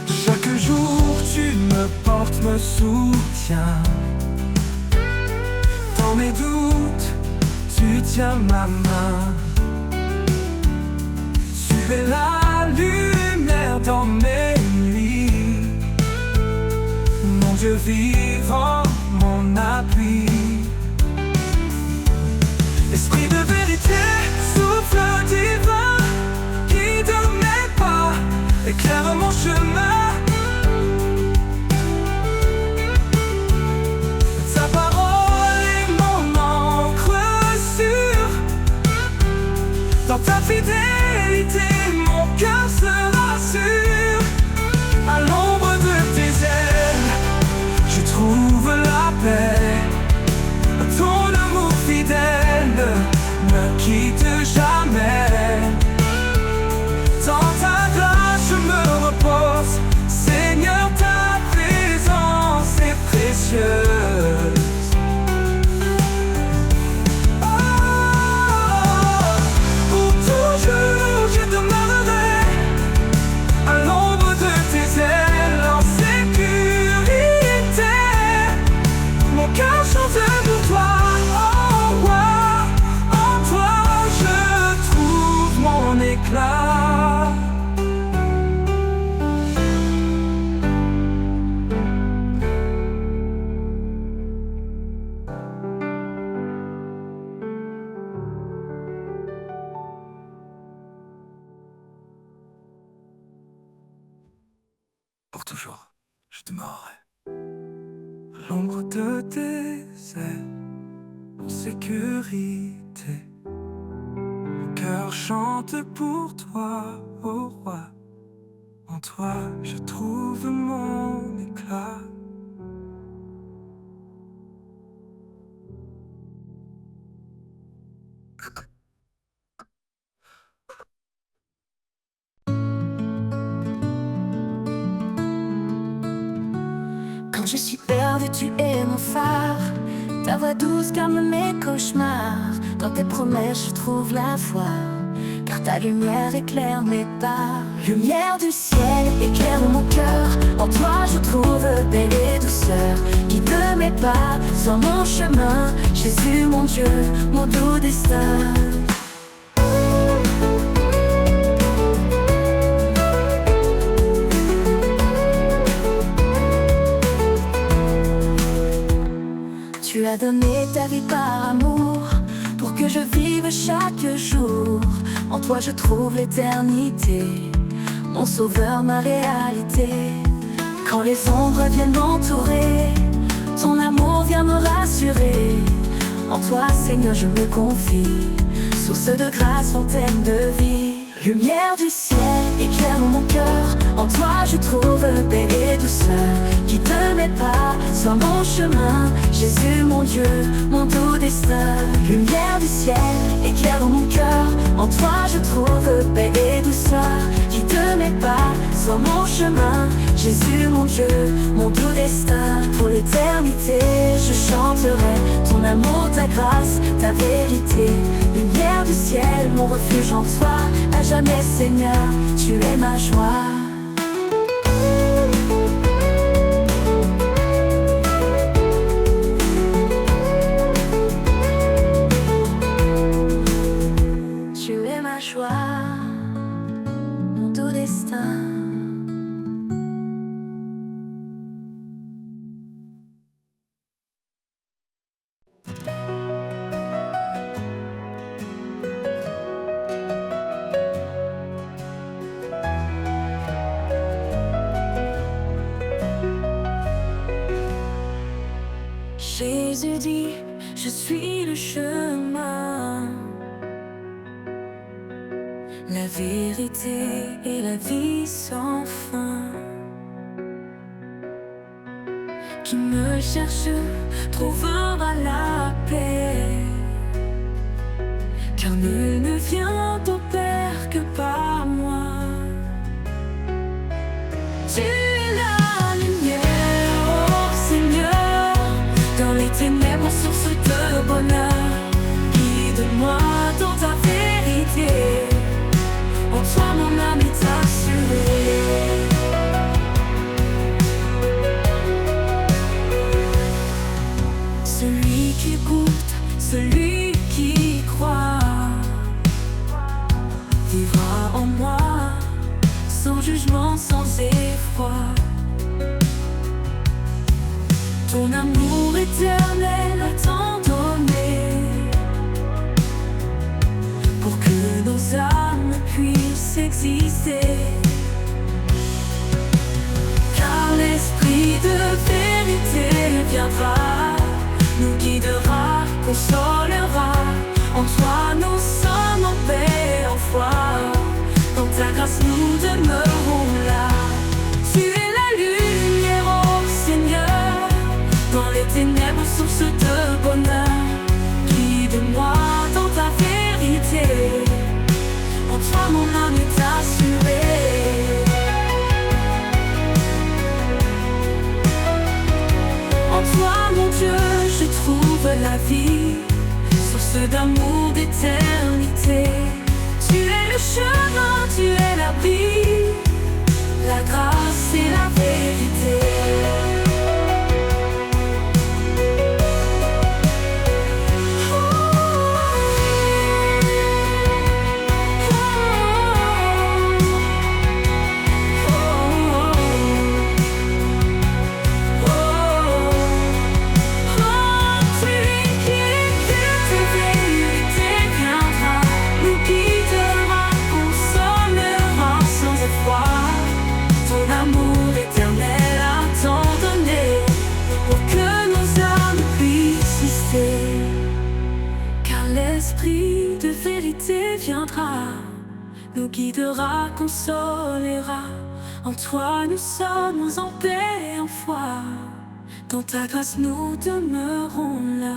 Chaque jour tu me portes, me soutiens. Dans mes doutes, tu tiens ma main. Tu es la lumière dans mes nuits, mon Dieu vivant, mon appui. Esprit de vérité, souffle divin, guide mes pas, éclaire mon chemin. Ta parole est mon encre sûre, dans ta fidélité mon cœur se rassure. À l'ombre de tes ailes, je trouve la paix. Ton amour fidèle ne quitte jamais. Dans ta grâce je me repose, Seigneur, ta présence est précieuse. Pour toujours je demeurerai à l'ombre de tes ailes en sécurité. Mon l'ombre de tes ailes, en sécurité. Mon cœur chante pour toi, ô roi. En toi, je trouve mon éclat. Quand je suis perdue, tu es mon phare. Ta voix douce calme mes cauchemars. Dans tes promesses, je trouve la foi, car ta lumière éclaire mes pas. Lumière du ciel, éclaire mon cœur. En toi, je trouve paix et douceur. Guide mes pas sur mon chemin. Jésus, mon Dieu, mon doux destin. Tu as donné ta vie par amour, pour que je vive chaque jour. En toi je trouve l'éternité, mon sauveur, ma réalité. Quand les ombres viennent m'entourer, ton amour vient me rassurer. En toi Seigneur je me confie, source de grâce, fontaine de vie. Lumière du ciel, éclaire mon cœur. En toi je trouve paix et douceur. Guide mes pas sur mon chemin. Jésus mon Dieu, mon doux destin. Lumière du ciel, éclaire mon cœur. En toi je trouve paix et douceur. Guide mes pas sur mon chemin. Jésus mon Dieu, mon doux destin. Pour l'éternité je chanterai ton amour, ta grâce, ta vérité. Lumière du ciel, mon refuge en toi. À jamais Seigneur, tu es ma joie. Tu es ma joie, mon doux destin. Jésus dit, je suis le chemin, la vérité et la vie sans fin. Qui me cherche trouvera la paix, car nul ne vient au Père que par moi. Tu es la lumière, oh Seigneur, dans les ténèbres, source de bonheur. Guide-moi dans ta vérité, en toi mon âme est assurée. Celui qui écoute, celui qui croit, vivra en moi, sans jugement, sans effroi. Ton amour éternel a tant donné, pour que nos âmes puissent exister. Car l'esprit de vérité viendra, nous guidera, consolera. En toi nous sommes en paix, en foi. Dans ta grâce nous demeurons là. Tu es la lumière, oh Seigneur, dans les ténèbres, source de bonheur. Guide-moi dans ta vérité, en toi mon âme est assurée. En toi mon Dieu je trouve la vie, source d'amour, d'éternité. Tu es le chemin, tu es l'abri, la grâce et la vérité. Ton amour éternel attend nous guidera, consolera. En toi nous sommes en paix, en foi. Dans ta grâce nous demeurons là.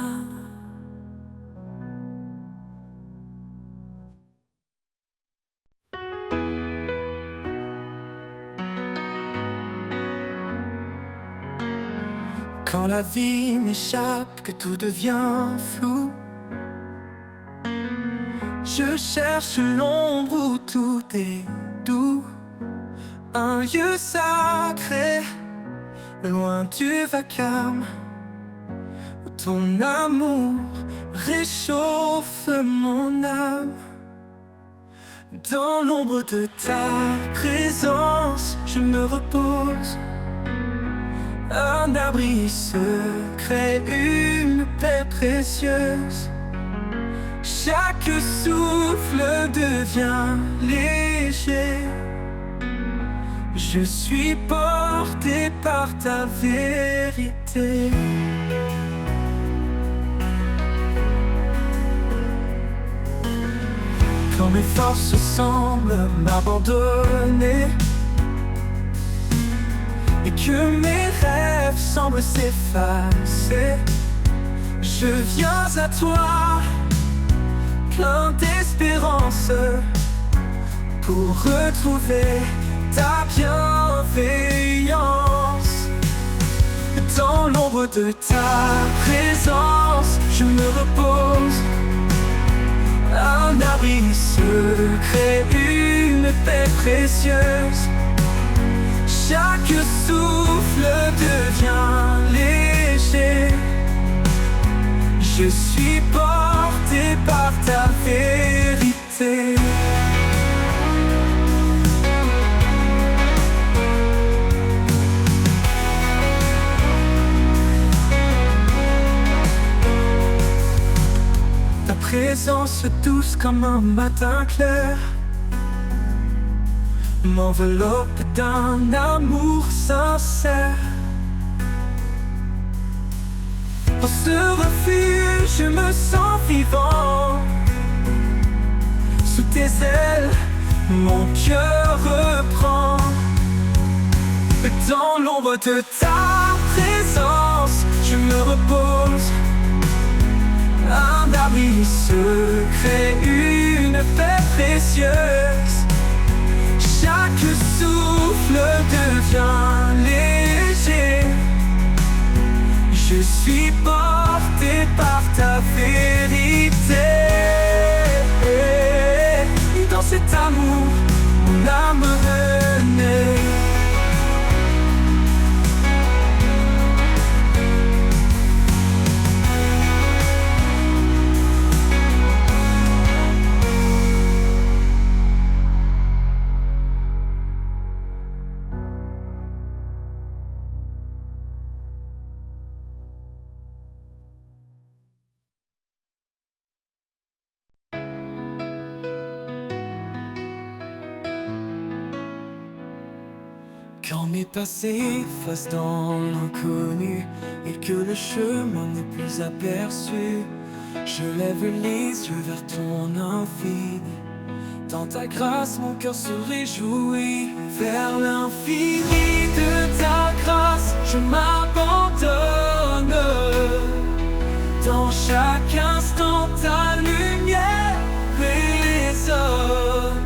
Quand la vie m'échappe, que tout devient flou, je cherche l'ombre où tout est doux. Un lieu sacré, loin du vacarme, où ton amour réchauffe mon âme. Dans l'ombre de ta présence, je me repose. Un abri secret, une paix précieuse. Chaque souffle devient léger. Je suis porté par ta vérité. Quand mes forces semblent m'abandonner et que mes rêves semblent s'effacer, je viens à toi, plein d'espérance, pour retrouver ta bienveillance. Dans l'ombre de ta présence, je me repose. Un abri secret, une paix précieuse. Chaque souffle devient léger. Je suis porté par ta vérité. Ta présence douce comme un matin clair m'enveloppe d'un amour sincère. Dans ce refuge, je me sens vivant. Sous tes ailes, mon cœur reprend. Dans l'ombre de ta présence, je me repose. Un abri secret, une paix précieuse. Chaque souffle devient léger. Je suis porté par ta vérité. Dans cet amour, mon âme renaît. Quand mes pas s'effacent dans l'inconnu et que le chemin n'est plus aperçu, je lève les yeux vers ton infini. Dans ta grâce, mon cœur se réjouit. Vers l'infini de ta grâce, je m'abandonne. Dans chaque instant, ta lumière résonne.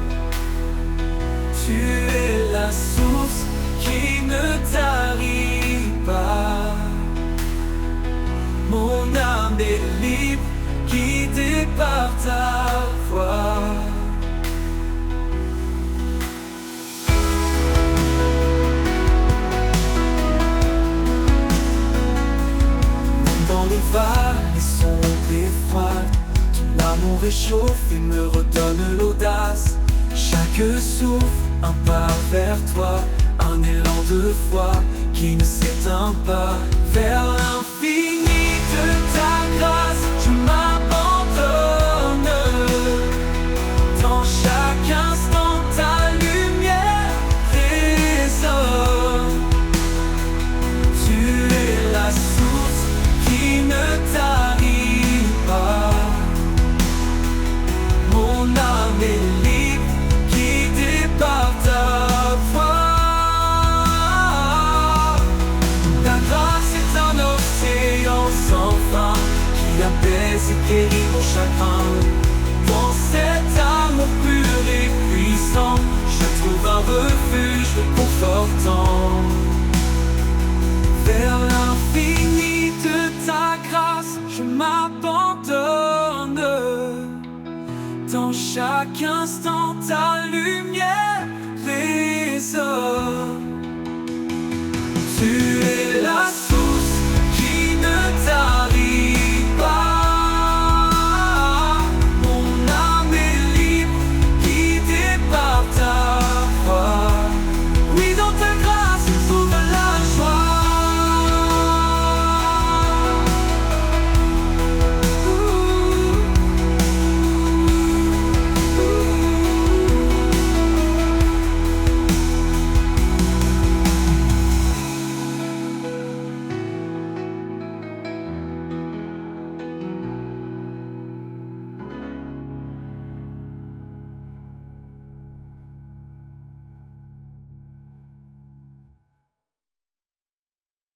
Tu es la source qui ne tarit pas. Mon âme est libre, guidée par ta voix. Dans les vallées sombres et froides, ton amour réchauffe et me redonne l'audace. Chaque souffle, un pas vers toi, un élan de foi qui ne s'éteint pas. Vers l'infini de ta grâce, je m'abandonne. Dans chaque instant, ta lumière résonne. Tu es la source qui ne tarit pas. Mon âme est libre, c'est guéri mon chagrin. Dans cet amour pur et puissant, je trouve un refuge réconfortant. Vers l'infini de ta grâce, je m'abandonne. Dans chaque instant, ta lumière résonne.